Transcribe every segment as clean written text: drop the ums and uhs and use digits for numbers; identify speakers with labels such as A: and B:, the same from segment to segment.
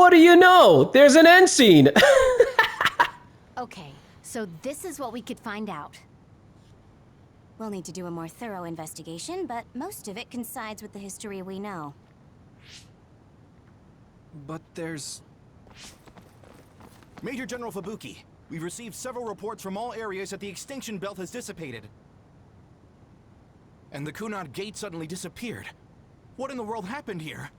A: What do you know? There's an end scene.
B: Okay, so this is what we could find out. We'll need to do a more thorough investigation, but most of it coincides with the history we know.
C: But there's...
D: Major General Fubuki, we've received several reports from all areas that the extinction belt has dissipated. And the Kunad Gate suddenly disappeared. What in the world happened here?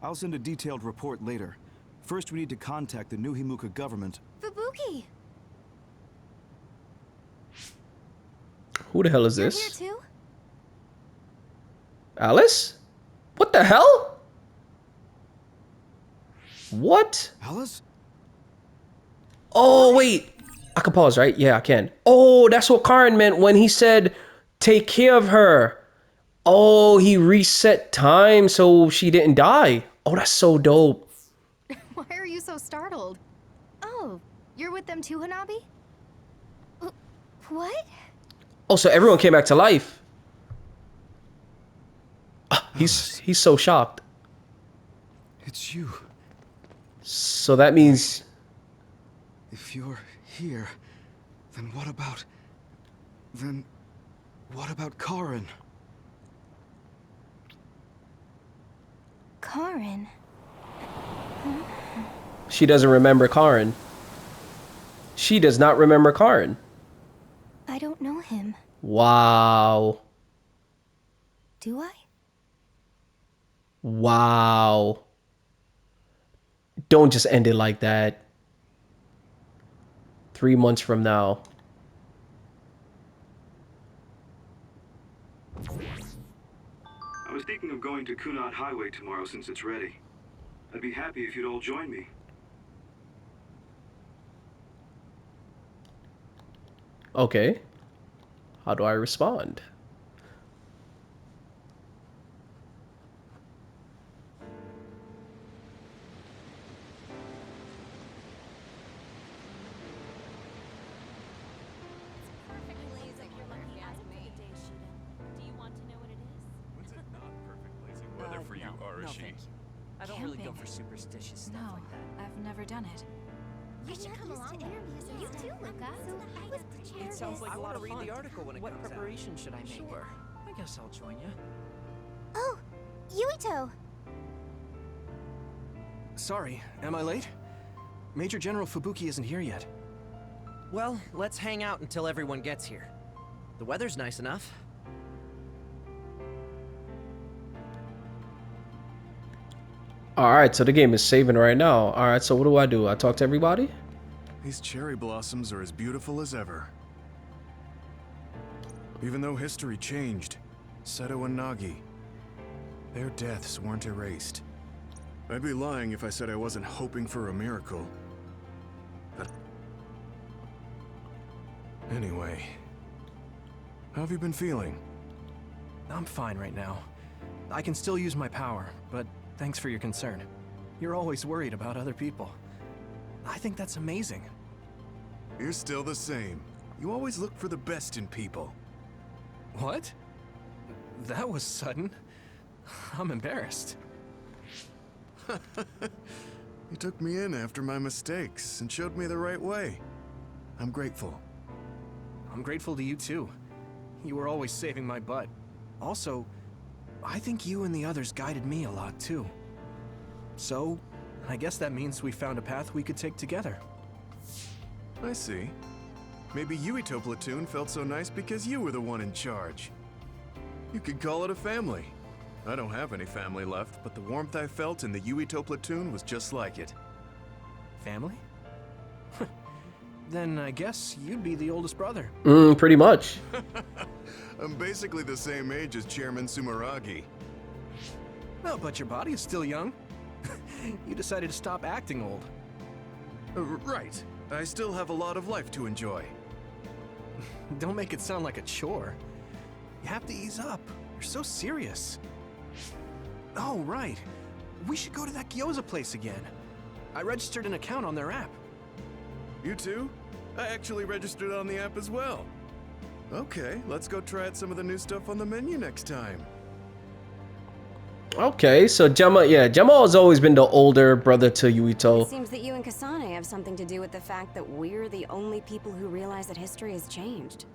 C: I'll send a detailed report later. First, we need to contact the New Himuka government.
B: Fubuki!
A: Who the hell is
B: You're
A: this?
B: here too?
A: Alice? What the hell? What?
C: Alice?
A: Oh, wait. I can pause, right? Yeah, I can. Oh, that's what Karin meant when he said, take care of her. Oh, he reset time so she didn't die. Oh, that's so dope.
E: Why are you so startled? Oh, you're with them too, Hanabi?
B: What?
A: Oh, so everyone came back to life. Ah, he's so shocked.
C: It's you.
A: So that means...
C: If you're here, then what about... Then... What about Karin?
B: Karin?
A: She doesn't remember Karin. She does not remember Karin.
B: I don't know him.
A: Wow.
B: Do I?
A: Wow. Don't just end it like that. 3 months from now.
F: I was thinking of going to Kunad Highway tomorrow since it's ready. I'd be happy if you'd all join me.
A: Okay. How do I respond?
G: When's it not perfect blazing weather for you, Arashi?
H: I don't really go for superstitious stuff like that.
E: I've never done it.
B: You should come along. You too, Luca.
H: It sounds like
G: I
H: a lot
G: wanna
H: of
G: read
H: fun.
G: the article when it
H: What
G: comes out.
H: preparation should I make?
G: Sure.
H: I guess I'll join you.
B: Oh, Yuito.
C: Sorry, am I late? Major General Fubuki isn't here yet.
H: Well, let's hang out until everyone gets here. The weather's nice enough.
A: Alright, so the game is saving right now. Alright, so what do? I talk to everybody?
G: These cherry blossoms are as beautiful as ever. Even though history changed, Seto and Nagi, their deaths weren't erased. I'd be lying if I said I wasn't hoping for a miracle. But anyway, how have you been feeling?
C: I'm fine right now. I can still use my power, but thanks for your concern. You're always worried about other people. I think that's amazing.
G: You're still the same. You always look for the best in people.
C: What? That was sudden. I'm embarrassed.
G: You took me in after my mistakes and showed me the right way. I'm grateful.
C: I'm grateful to you too. You were always saving my butt. Also, I think you and the others guided me a lot too. So, I guess that means we found a path we could take together.
G: I see. Maybe Yuito platoon felt so nice because you were the one in charge. You could call it a family. I don't have any family left, but the warmth I felt in the Yuito platoon was just like it.
C: Family? Then I guess you'd be the oldest brother.
A: Pretty much.
G: I'm basically the same age as Chairman Sumeragi.
C: Well, but your body is still young. You decided to stop acting old.
G: Right. I still have a lot of life to enjoy.
C: Don't make it sound like a chore. You have to ease up. You're so serious. Oh, right. We should go to that gyoza place again. I registered an account on their app.
G: You too? I actually registered on the app as well. Okay, let's go try out some of the new stuff on the menu next time.
A: Okay, so Gemma, yeah, Gemma has always been the older brother to
B: It
A: Yuito.
B: seems that you and Kasane have something to do with the fact that we're the only people who realize that history has changed.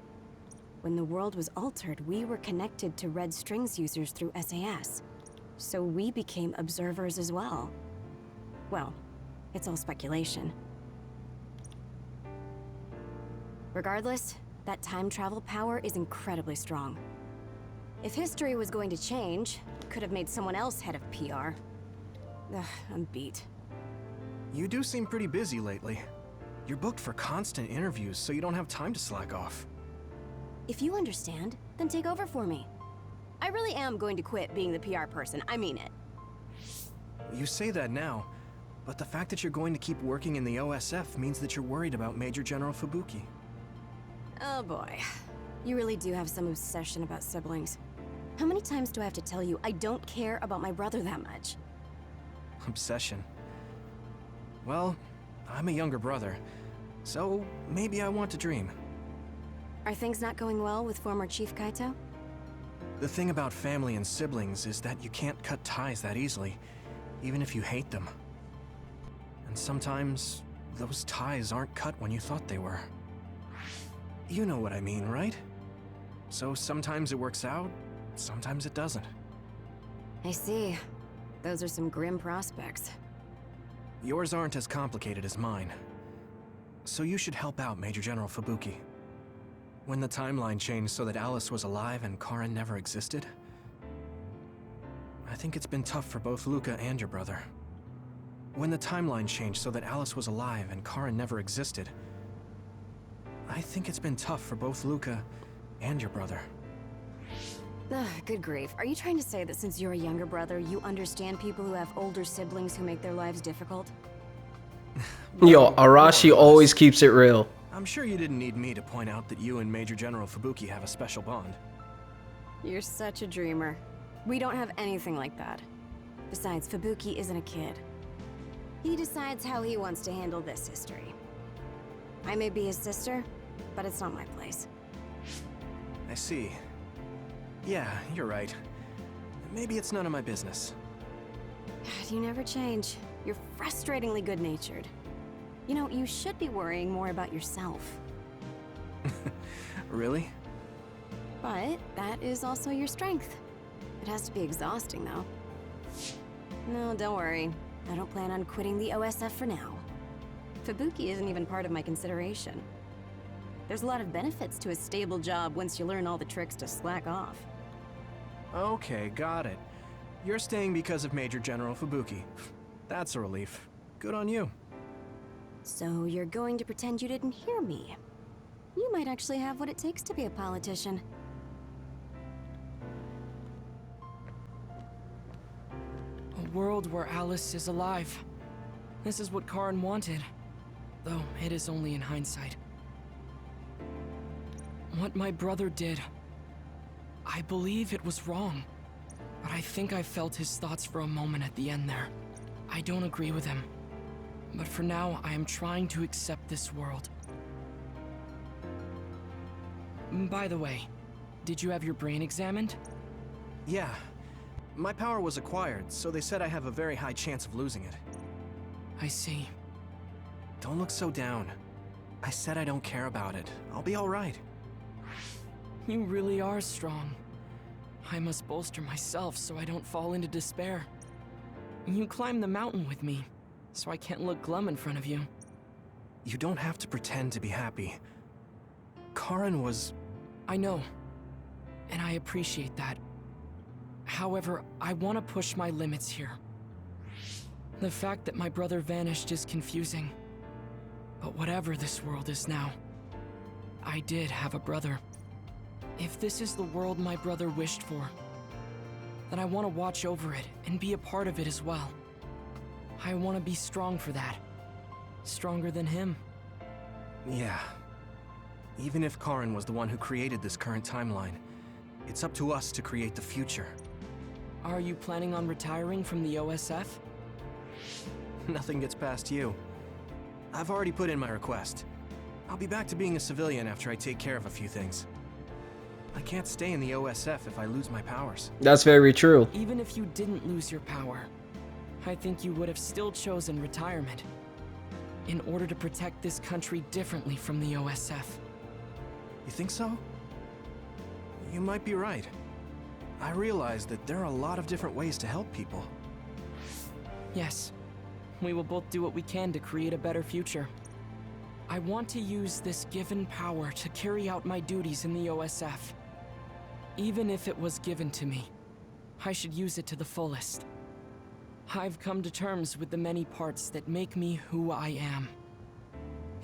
B: When the world was altered, we were connected to Red Strings users through SAS. So we became observers as well. Well, it's all speculation. Regardless, that time travel power is incredibly strong. If history was going to change, it could have made someone else head of PR. Ugh, I'm beat.
C: You do seem pretty busy lately. You're booked for constant interviews, so you don't have time to slack off.
B: If you understand, then take over for me. I really am going to quit being the PR person, I mean it.
C: You say that now, but the fact that you're going to keep working in the OSF means that you're worried about Major General Fubuki.
B: Oh boy. You really do have some obsession about siblings. How many times do I have to tell you I don't care about my brother that much?
C: Obsession. Well, I'm a younger brother, so maybe I want to dream.
B: Are things not going well with former Chief Kaito?
C: The thing about family and siblings is that you can't cut ties that easily, even if you hate them. And sometimes, those ties aren't cut when you thought they were. You know what I mean, right? So sometimes it works out, sometimes it doesn't.
B: I see. Those are some grim prospects.
C: Yours aren't as complicated as mine. So you should help out Major General Fubuki. When the timeline changed so that Alice was alive and Karin never existed, I think it's been tough for both Luca and your brother. When the timeline changed so that Alice was alive and Karin never existed, I think it's been tough for both Luca and your brother.
B: Ugh, good grief. Are you trying to say that since you're a younger brother, you understand people who have older siblings who make their lives difficult?
A: Yo, Arashi always keeps it real.
C: I'm sure you didn't need me to point out that you and Major General Fubuki have a special bond.
B: You're such a dreamer. We don't have anything like that. Besides, Fubuki isn't a kid. He decides how he wants to handle this history. I may be his sister, but it's not my place.
C: I see. Yeah, you're right. Maybe it's none of my business.
B: God, you never change. You're frustratingly good-natured. You know, you should be worrying more about yourself.
C: Really?
B: But that is also your strength. It has to be exhausting, though. No, don't worry. I don't plan on quitting the OSF for now. Fubuki isn't even part of my consideration. There's a lot of benefits to a stable job once you learn all the tricks to slack off.
C: Okay, got it. You're staying because of Major General Fubuki. That's a relief. Good on you.
B: So you're going to pretend you didn't hear me. You might actually have what it takes to be a politician.
I: A world where Alice is alive. This is what Karin wanted, though it is only in hindsight. What my brother did, I believe it was wrong, but I think I felt his thoughts for a moment at the end there. I don't agree with him, but for now I am trying to accept this world. By the way, did you have your brain examined?
C: Yeah. My power was acquired, so they said I have a very high chance of losing it.
I: I see.
C: Don't look so down. I said I don't care about it. I'll be alright.
I: You really are strong. I must bolster myself so I don't fall into despair. You climbed the mountain with me, so I can't look glum in front of you.
C: You don't have to pretend to be happy. Karin was...
I: I know, and I appreciate that. However, I want to push my limits here. The fact that my brother vanished is confusing. But whatever this world is now, I did have a brother. If this is the world my brother wished for, then I want to watch over it and be a part of it as well. I want to be strong for that. Stronger than him.
C: Yeah. Even if Karin was the one who created this current timeline, it's up to us to create the future.
I: Are you planning on retiring from the OSF?
C: Nothing gets past you. I've already put in my request. I'll be back to being a civilian after I take care of a few things. I can't stay in the OSF if I lose my powers.
A: That's very true.
I: Even if you didn't lose your power, I think you would have still chosen retirement in order to protect this country differently from the OSF.
C: You think so? You might be right. I realize that there are a lot of different ways to help people.
I: Yes, we will both do what we can to create a better future. I want to use this given power to carry out my duties in the OSF. Even if it was given to me, I should use it to the fullest. I've come to terms with the many parts that make me who I am.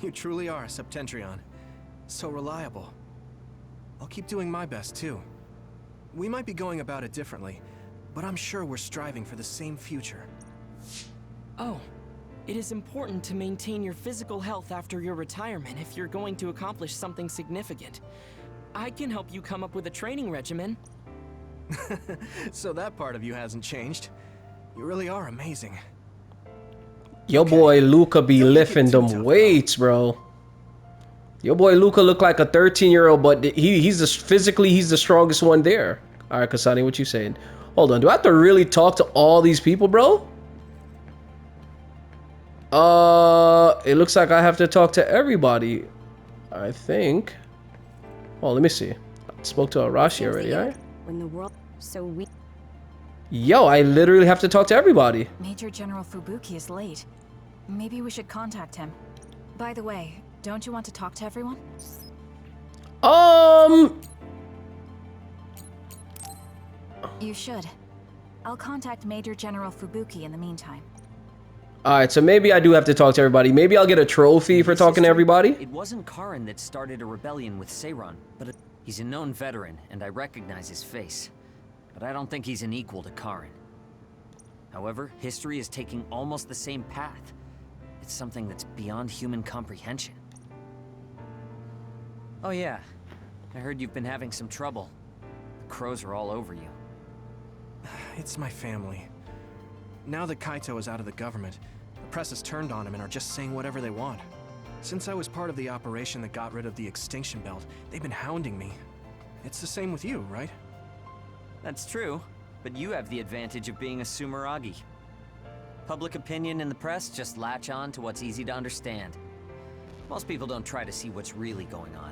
C: You truly are a Septentrion. So reliable. I'll keep doing my best too. We might be going about it differently, but I'm sure we're striving for the same future.
I: Oh, it is important to maintain your physical health after your retirement if you're going to accomplish something significant. I can help you come up with a training regimen.
C: So that part of you hasn't changed. You really are amazing.
A: Your boy Luca be lifting them weights, bro. Your boy Luca look like a 13-year-old, but he's the strongest one there. All right, Kasani, what you saying? Hold on, do I have to really talk to all these people, bro? It looks like I have to talk to everybody, I think. Oh, let me see. I spoke to Arashi already, right?
B: When the world so we
A: Yo, I literally have to talk to everybody.
J: Major General Fubuki is late. Maybe we should contact him. By the way, don't you want to talk to everyone? You should. I'll contact Major General Fubuki in the meantime.
A: Alright, so maybe I do have to talk to everybody. Maybe I'll get a trophy for talking to everybody.
K: It wasn't Karin that started a rebellion with Seiran, but he's a known veteran, and I recognize his face. But I don't think he's an equal to Karin. However, history is taking almost the same path. It's something that's beyond human comprehension. Oh yeah, I heard you've been having some trouble. The crows are all over you.
C: It's my family. Now that Kaito is out of the government, the press has turned on him and are just saying whatever they want. Since I was part of the operation that got rid of the extinction belt, they've been hounding me. It's the same with you, right?
K: That's true, but you have the advantage of being a Sumeragi. Public opinion and the press just latch on to what's easy to understand. Most people don't try to see what's really going on.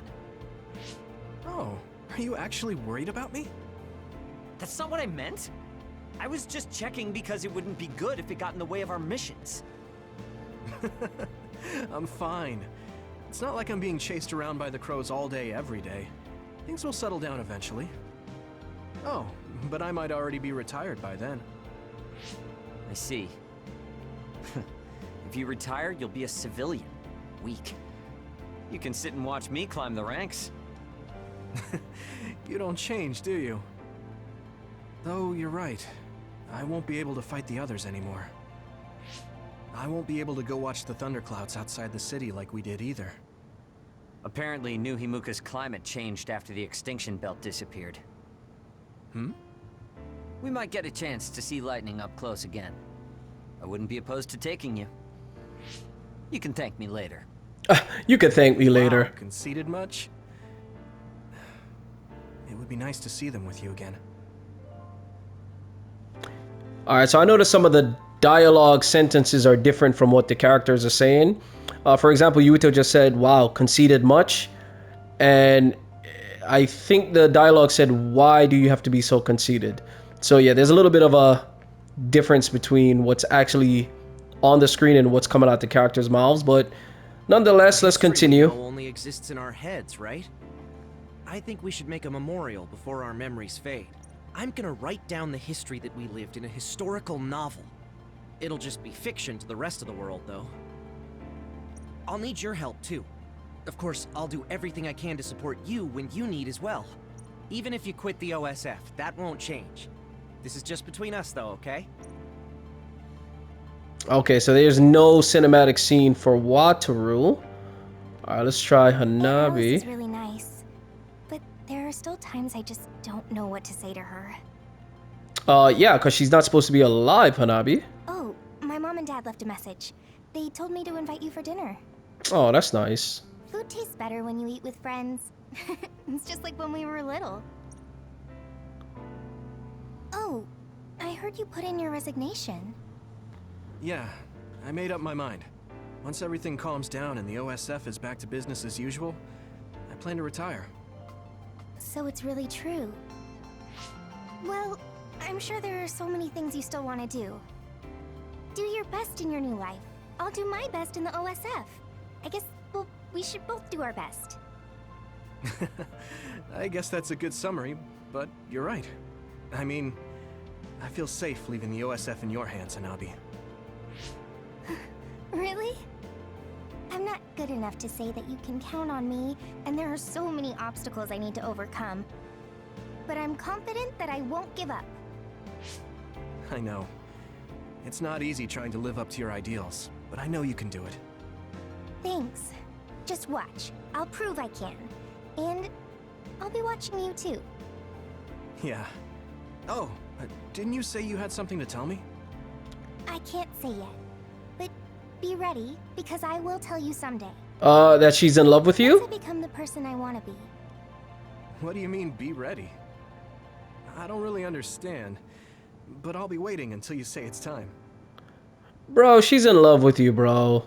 C: Oh, are you actually worried about me?
K: That's not what I meant. I was just checking because it wouldn't be good if it got in the way of our missions.
C: I'm fine. It's not like I'm being chased around by the crows all day, every day. Things will settle down eventually. Oh, but I might already be retired by then.
K: I see. If you retire, you'll be a civilian. Weak. You can sit and watch me climb the ranks.
C: You don't change, do you? Though you're right. I won't be able to fight the others anymore. I won't be able to go watch the thunderclouds outside the city like we did either.
K: Apparently, New Himuka's climate changed after the extinction belt disappeared. We might get a chance to see lightning up close again. I wouldn't be opposed to taking you. You can thank me later.
A: You can thank me later.
C: Wow, conceited much? It would be nice to see them with you again.
A: Alright, so I noticed some of the dialogue sentences are different from what the characters are saying. For example, Yuito just said, wow, conceited much? And I think the dialogue said, why do you have to be so conceited? So yeah, there's a little bit of a difference between what's actually on the screen and what's coming out the characters' mouths, but nonetheless, let's continue.
H: History only exists in our heads, right? I think we should make a memorial before our memories fade. I'm gonna write down the history that we lived in a historical novel. It'll just be fiction to the rest of the world, though. I'll need your help, too. Of course, I'll do everything I can to support you when you need as well. Even if you quit the OSF, that won't change. This is just between us, though, okay?
A: Okay, so there's no cinematic scene for Wataru. Alright, let's try Hanabi.
L: Alice is really nice, but there are still times I just don't know what to say to her.
A: Yeah, because she's not supposed to be alive, Hanabi.
L: Oh, my mom and dad left a message. They told me to invite you for dinner.
A: Oh, that's nice.
L: Food tastes better when you eat with friends. It's just like when we were little. Oh, I heard you put in your resignation.
C: Yeah, I made up my mind. Once everything calms down and the OSF is back to business as usual, I plan to retire.
L: So it's really true. Well, I'm sure there are so many things you still want to do. Do your best in your new life. I'll do my best in the OSF. I guess, well, we should both do our best.
C: I guess that's a good summary, but you're right. I mean, I feel safe leaving the OSF in your hands, Hanabi.
L: Really? I'm not good enough to say that you can count on me, and there are so many obstacles I need to overcome. But I'm confident that I won't give up.
C: I know. It's not easy trying to live up to your ideals, but I know you can do it.
L: Thanks. Just watch. I'll prove I can. And I'll be watching you too.
C: Yeah. Oh, didn't you say you had something to tell me?
L: I can't say yet. But be ready, because I will tell you someday.
A: That she's in love with you?
L: Once I become the person I want to be.
C: What do you mean, be ready? I don't really understand, but I'll be waiting until you say it's time.
A: Bro, she's in love with you, bro.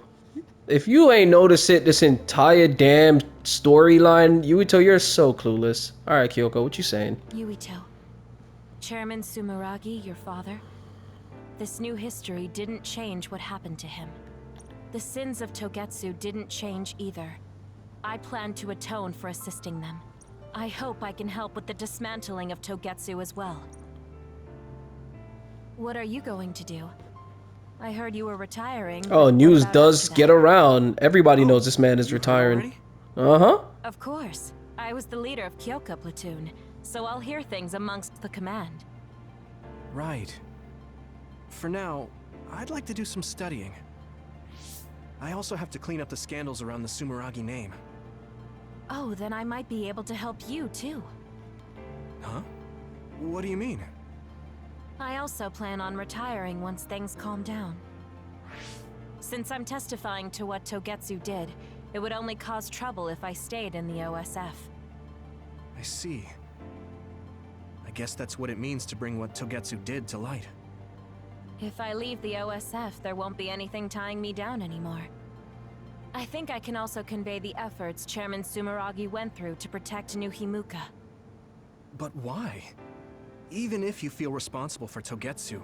A: If you ain't noticed it this entire damn storyline, Yuito, you're so clueless. Alright, Kyoko, what you saying?
J: Yuito. Chairman Sumeragi, your father? This new history didn't change what happened to him. The sins of Togetsu didn't change either. I plan to atone for assisting them. I hope I can help with the dismantling of Togetsu as well. What are you going to do? I heard you were retiring.
A: Oh, news does get around. Everybody knows this man is retiring. Uh-huh.
J: Of course. I was the leader of Kyoka platoon, so I'll hear things amongst the command.
C: Right. For now, I'd like to do some studying. I also have to clean up the scandals around the Sumeragi name.
J: Oh, then I might be able to help you too.
C: Huh? What do you mean?
J: I also plan on retiring once things calm down. Since I'm testifying to what Togetsu did, it would only cause trouble if I stayed in the OSF.
C: I see. I guess that's what it means to bring what Togetsu did to light.
J: If I leave the OSF, there won't be anything tying me down anymore. I think I can also convey the efforts Chairman Sumeragi went through to protect New Himuka.
C: But why? Even if you feel responsible for Togetsu,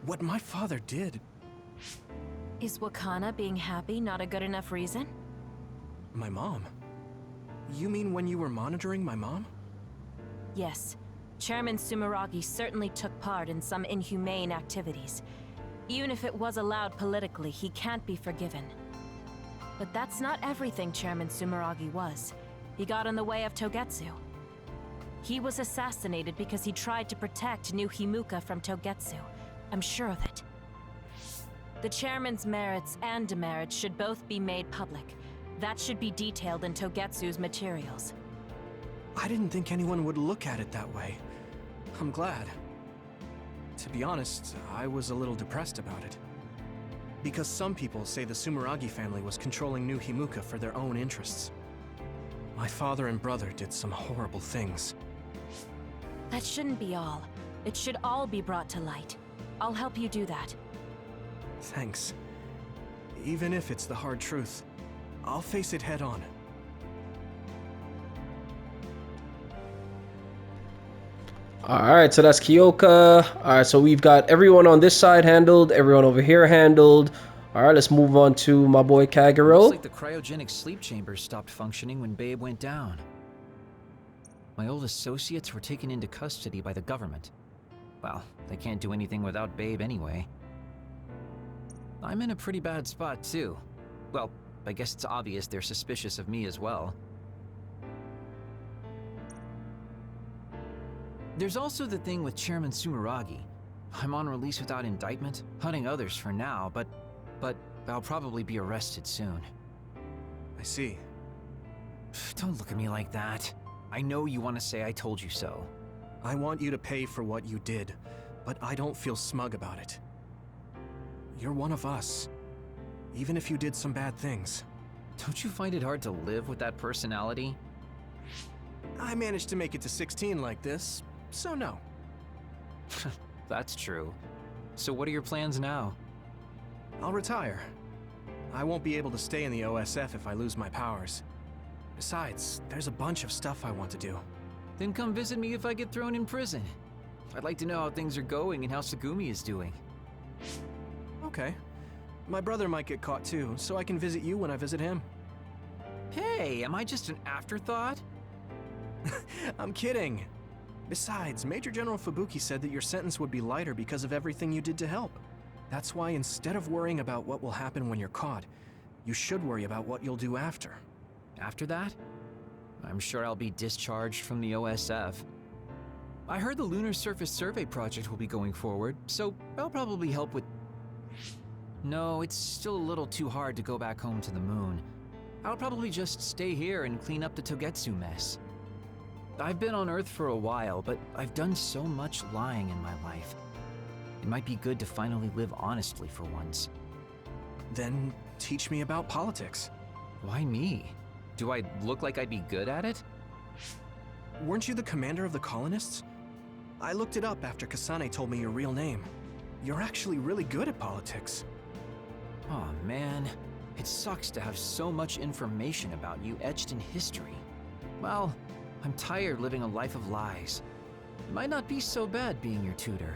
C: what my father did...
J: Is Wakana being happy not a good enough reason?
C: My mom? You mean when you were monitoring my mom?
J: Yes. Chairman Sumeragi certainly took part in some inhumane activities. Even if it was allowed politically, he can't be forgiven. But that's not everything Chairman Sumeragi was. He got in the way of Togetsu. He was assassinated because he tried to protect New Himuka from Togetsu. I'm sure of it. The chairman's merits and demerits should both be made public. That should be detailed in Togetsu's materials.
C: I didn't think anyone would look at it that way. I'm glad. To be honest, I was a little depressed about it. Because some people say the Sumeragi family was controlling New Himuka for their own interests. My father and brother did some horrible things.
J: That shouldn't be all. It should all be brought to light. I'll help you do that.
C: Thanks. Even if it's the hard truth, I'll face it head on.
A: Alright, so that's Kyoka. Alright, so we've got everyone on this side handled, everyone over here handled. Alright, let's move on to my boy Kagero.
M: Looks like the cryogenic sleep chambers stopped functioning when Babe went down. My old associates were taken into custody by the government. Well, they can't do anything without Babe anyway. I'm in a pretty bad spot too. Well, I guess it's obvious they're suspicious of me as well. There's also the thing with Chairman Sumeragi. I'm on release without indictment, hunting others for now, but I'll probably be arrested soon.
C: I see.
M: Don't look at me like that. I know you want to say I told you so.
C: I want you to pay for what you did, but I don't feel smug about it. You're one of us, even if you did some bad things.
M: Don't you find it hard to live with that personality?
C: I managed to make it to 16 like this, so no.
M: That's true. So what are your plans now?
C: I'll retire. I won't be able to stay in the OSF if I lose my powers. Besides, there's a bunch of stuff I want to do.
M: Then come visit me if I get thrown in prison. I'd like to know how things are going and how Tsugumi is doing.
C: Okay. My brother might get caught too, so I can visit you when I visit him.
M: Hey, am I just an afterthought?
C: I'm kidding. Besides, Major General Fubuki said that your sentence would be lighter because of everything you did to help. That's why instead of worrying about what will happen when you're caught, you should worry about what you'll do after.
M: After that? I'm sure I'll be discharged from the OSF. I heard the Lunar Surface Survey project will be going forward, so I'll probably help with... No, it's still a little too hard to go back home to the moon. I'll probably just stay here and clean up the Togetsu mess. I've been on Earth for a while, but I've done so much lying in my life. It might be good to finally live honestly for once.
C: Then teach me about politics.
M: Why me? Do I look like I'd be good at it?
C: Weren't you the commander of the colonists? I looked it up after Kasane told me your real name. You're actually really good at politics.
M: Aw, man. It sucks to have so much information about you etched in history. Well, I'm tired living a life of lies. It might not be so bad being your tutor.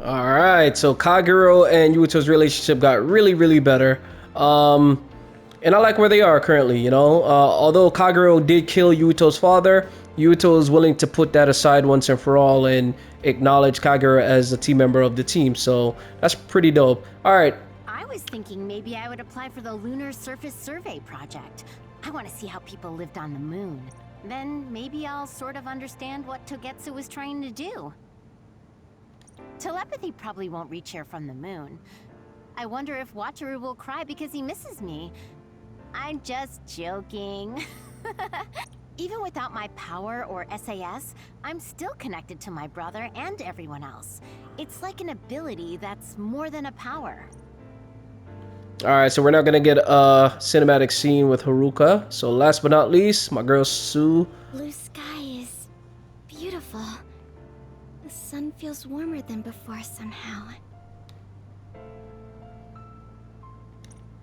A: Alright, so Kagero and Yuito's relationship got really better. And I like where they are currently, you know? Although Kagero did kill Yuito's father, Yuito is willing to put that aside once and for all and acknowledge Kagero as a team member of the team, so that's pretty dope. Alright.
N: I was thinking maybe I would apply for the Lunar Surface Survey project. I want to see how people lived on the moon. Then maybe I'll sort of understand what Togetsu was trying to do. Telepathy probably won't reach here from the moon. I wonder if Wataru will cry because he misses me. I'm just joking. Even without my power or SAS, I'm still connected to my brother and everyone else. It's like an ability that's more than a power.
A: Alright, so we're now gonna get a cinematic scene with Haruka. So last but not least, my girl Sue.
L: Blue sky is beautiful. The sun feels warmer than before somehow.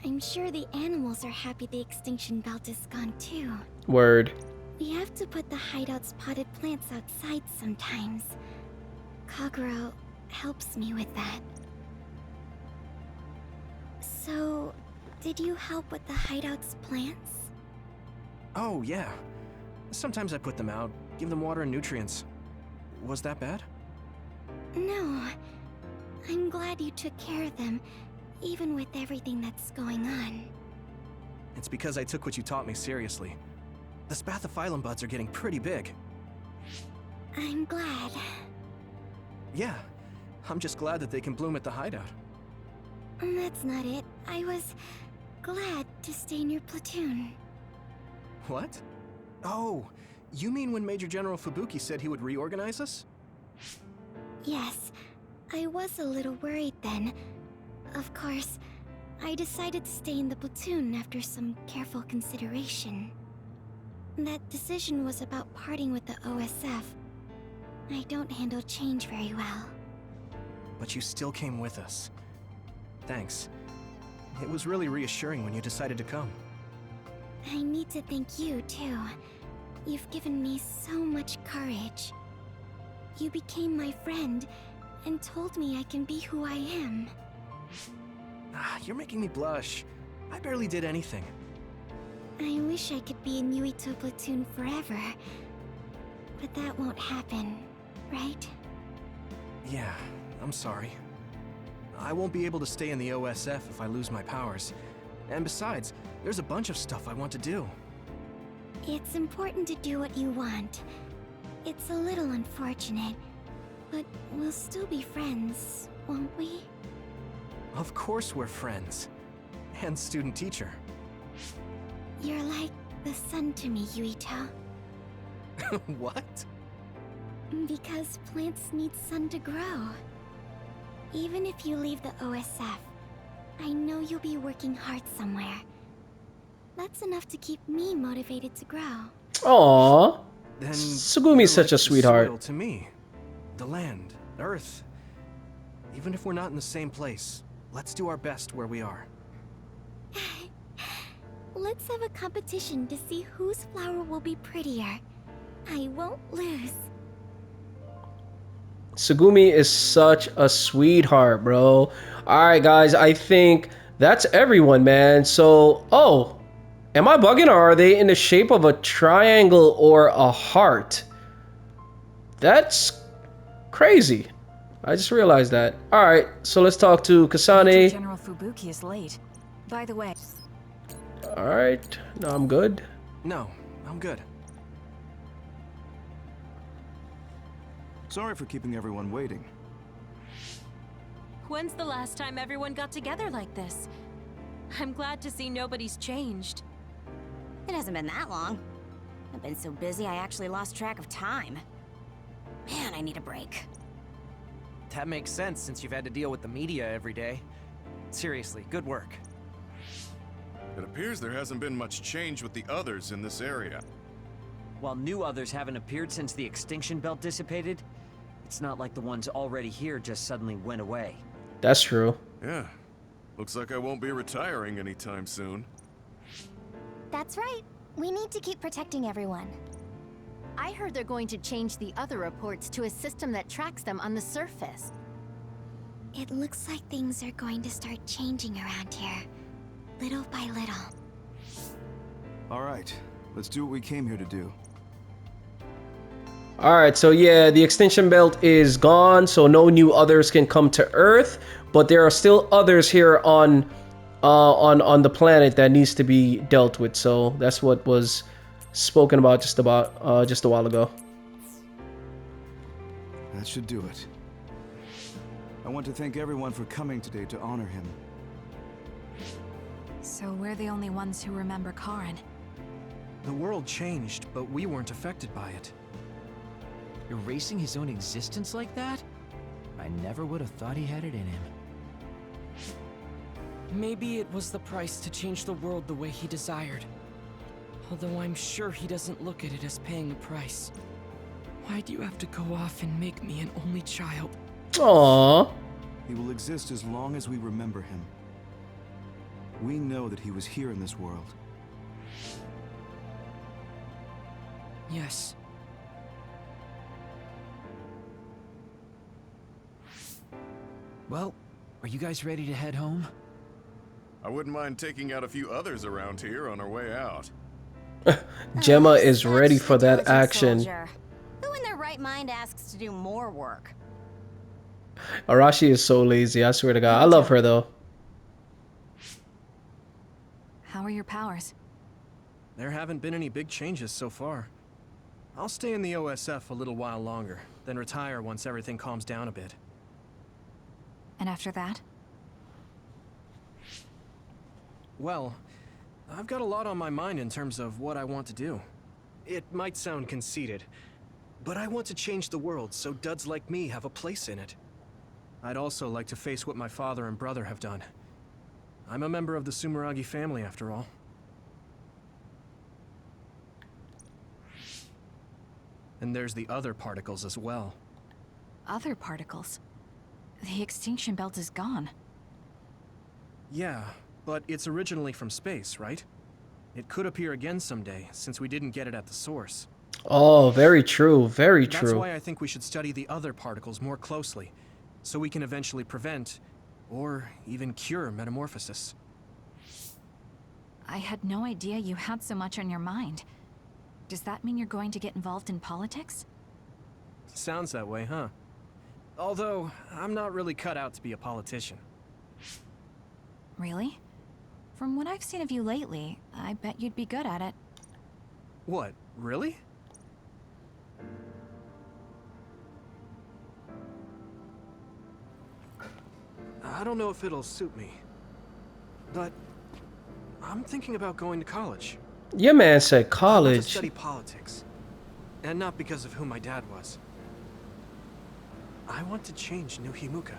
L: I'm sure the animals are happy the extinction belt is gone too.
A: Word.
L: We have to put the hideout's potted plants outside sometimes. Kagero helps me with that. So, did you help with the hideout's plants?
C: Oh, yeah. Sometimes I put them out, give them water and nutrients. Was that bad?
L: No. I'm glad you took care of them, even with everything that's going on.
C: It's because I took what you taught me seriously. The spathiphyllum buds are getting pretty big.
L: I'm glad.
C: Yeah, I'm just glad that they can bloom at the hideout.
L: That's not it. I was glad to stay in your platoon.
C: What? Oh, you mean when Major General Fubuki said he would reorganize us?
L: Yes, I was a little worried then. Of course, I decided to stay in the platoon after some careful consideration. That decision was about parting with the OSF. I don't handle change very well.
C: But you still came with us. Thanks. It was really reassuring when you decided to come.
L: I need to thank you, too. You've given me so much courage. You became my friend and told me I can be who I am.
C: You're making me blush. I barely did anything.
L: I wish I could be in Yuito platoon forever. But that won't happen, right?
C: Yeah, I'm sorry. I won't be able to stay in the OSF if I lose my powers. And besides, there's a bunch of stuff I want to do.
L: It's important to do what you want. It's a little unfortunate, but we'll still be friends, won't we?
C: Of course we're friends. And student-teacher.
L: You're like the sun to me, Yuito.
C: What?
L: Because plants need sun to grow. Even if you leave the OSF, I know you'll be working hard somewhere. That's enough to keep me motivated to grow.
A: Aww.
C: Then
A: Sugumi's
C: you're
A: such a
C: like the
A: sweetheart.
C: soil to me. The land, Earth. Even if we're not in the same place, let's do our best where we are.
L: Let's have a competition to see whose flower will be prettier. I won't lose.
A: Sugumi is such a sweetheart, bro. Alright, guys, I think that's everyone, man. So, oh, am I bugging, or are they in the shape of a triangle or a heart? That's crazy. I just realized that. Alright, so let's talk to Kasane.
B: General Fubuki is late. By the way...
A: Alright, no, I'm good.
C: No, I'm good.
D: Sorry for keeping everyone waiting.
J: When's the last time everyone got together like this? I'm glad to see nobody's changed.
B: It hasn't been that long. I've been so busy I actually lost track of time. Man, I need a break.
H: That makes sense since you've had to deal with the media every day. Seriously, good work.
G: It appears there hasn't been much change with the others in this area.
K: While new others haven't appeared since the extinction belt dissipated, it's not like the ones already here just suddenly went away.
A: That's true.
G: Yeah. Looks like I won't be retiring anytime soon.
L: That's right. We need to keep protecting everyone.
N: I heard they're going to change the other reports to a system that tracks them on the surface.
L: It looks like things are going to start changing around here. Little by little.
D: All right, let's do what we came here to do.
A: Alright, so yeah, the extinction belt is gone, so no new others can come to Earth, but there are still others here on the planet that needs to be dealt with. So that's what was spoken about just a while ago.
D: That should do it. I want to thank everyone for coming today to honor him.
B: So we're the only ones who remember Karin.
C: The world changed, but we weren't affected by it.
M: Erasing his own existence like that? I never would have thought he had it in him.
I: Maybe it was the price to change the world the way he desired. Although I'm sure he doesn't look at it as paying a price. Why do you have to go off and make me an only child?
A: Aww.
D: He will exist as long as we remember him. We know that he was here in this world.
I: Yes.
M: Well, are you guys ready to head home?
G: I wouldn't mind taking out a few others around here on our way out.
A: Gemma is ready for that action.
B: Who in their right mind asks to do more work?
A: Arashi is so lazy, I swear to God. I love her though.
B: How are your powers?
C: There haven't been any big changes so far. I'll stay in the OSF a little while longer, then retire once everything calms down a bit.
B: And after that?
C: Well, I've got a lot on my mind in terms of what I want to do. It might sound conceited, but I want to change the world so duds like me have a place in it. I'd also like to face what my father and brother have done. I'm a member of the Sumeragi family, after all. And there's the other particles as well.
B: Other particles? The extinction belt is gone.
C: Yeah, but it's originally from space, right? It could appear again someday, since we didn't get it at the source.
A: Oh, very true, very true.
C: That's why I think we should study the other particles more closely, so we can eventually prevent, or even cure metamorphosis.
B: I had no idea you had so much on your mind. Does that mean you're going to get involved in politics?
C: Sounds that way, huh? Although, I'm not really cut out to be a politician.
B: Really? From what I've seen of you lately, I bet you'd be good at it.
C: What, really? I don't know if it'll suit me, but I'm thinking about going to college.
A: Your man said
C: I want to
A: college.
C: study politics, and not because of who my dad was. I want to change New Himuka.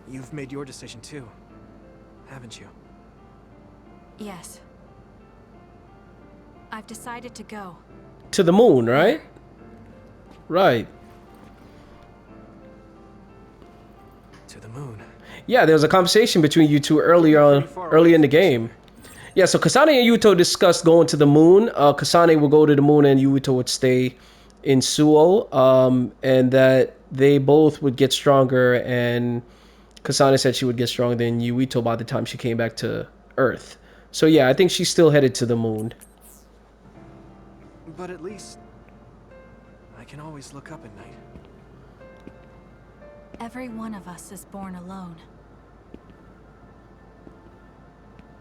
C: You've made your decision too, haven't you?
J: Yes. I've decided to go.
A: To the moon, right? Right.
C: To the moon.
A: Yeah, there was a conversation between you two early in the game. Yeah, so Kasane and Yuito discussed going to the moon. Kasane would go to the moon and Yuito would stay in Suo. And that they both would get stronger, and Kasane said she would get stronger than Yuito by the time she came back to Earth. So yeah, I think she's still headed to the moon.
C: But at least I can always look up at night.
J: Every one of us is born alone.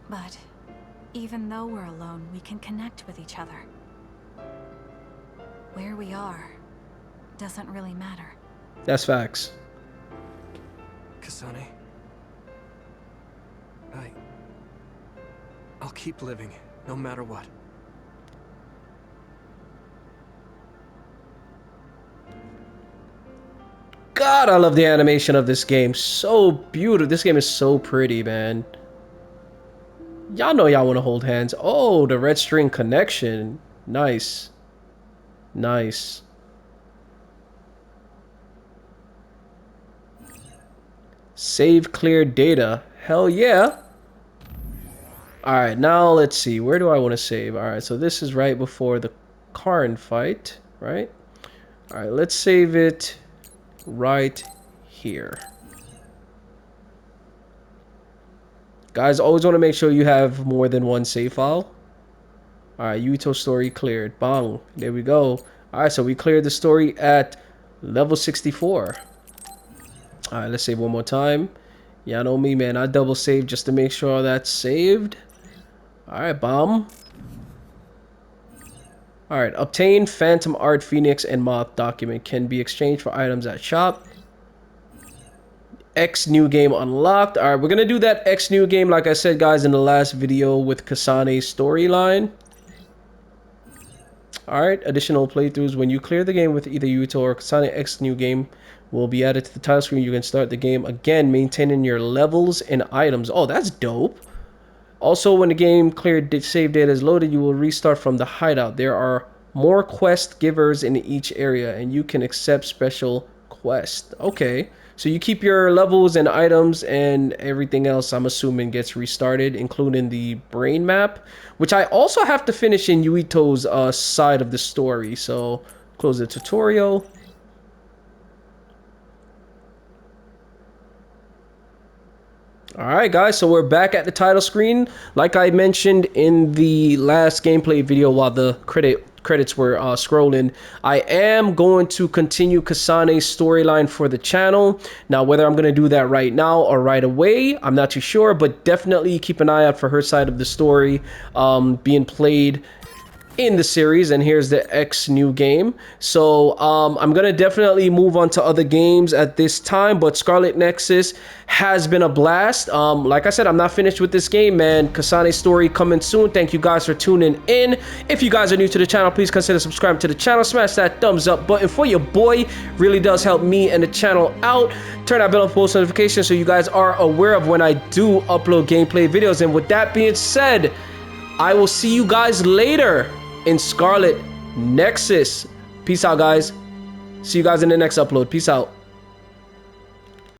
J: But even though we're alone, we can connect with each other. Where we are doesn't really matter.
A: That's facts.
C: Kasane, I'll keep living, no matter what.
A: God, I love the animation of this game. So beautiful. This game is so pretty, man. Y'all know y'all want to hold hands. Oh, the red string connection. Nice. Nice. Save clear data. Hell yeah. Alright, now let's see. Where do I want to save? Alright, so this is right before the Karin fight, right? Alright, let's save it right here. Guys, always want to make sure you have more than one save file. Alright, Yuito story cleared. Bang. There we go. Alright, so we cleared the story at level 64. Alright, let's save one more time. Y'all know me, man. I double save just to make sure that's saved. Alright, bomb. Alright, obtain Phantom Art Phoenix and Moth document. Can be exchanged for items at shop. X new game unlocked. Alright, we're gonna do that X new game, like I said, guys, in the last video with Kasane's storyline. Alright, additional playthroughs. When you clear the game with either Yuito or Kasane, X new game will be added to the title screen. You can start the game again, maintaining your levels and items. Oh, that's dope. Also, when the game cleared save data is loaded, you will restart from the hideout. There are more quest givers in each area, and you can accept special quests. Okay, so you keep your levels and items, and everything else, I'm assuming, gets restarted, including the brain map, which I also have to finish in Yuito's side of the story. So close the tutorial. Alright guys, so we're back at the title screen. Like I mentioned in the last gameplay video while the credits were scrolling, I am going to continue Kasane's storyline for the channel. Now, whether I'm going to do that right now or right away, I'm not too sure, but definitely keep an eye out for her side of the story being played in the series. And here's the X new game. So I'm gonna definitely move on to other games at this time, but Scarlet Nexus has been a blast. Like I said, I'm not finished with this game, man. Kasane's story coming soon. Thank you guys for tuning in. If you guys are new to the channel, please consider subscribing to the channel. Smash that thumbs up button for your boy. Really does help me and the channel out. Turn that bell on post notifications so you guys are aware of when I do upload gameplay videos. And with that being said, I will see you guys later in Scarlet Nexus. Peace out, guys. See you guys in the next upload. Peace out.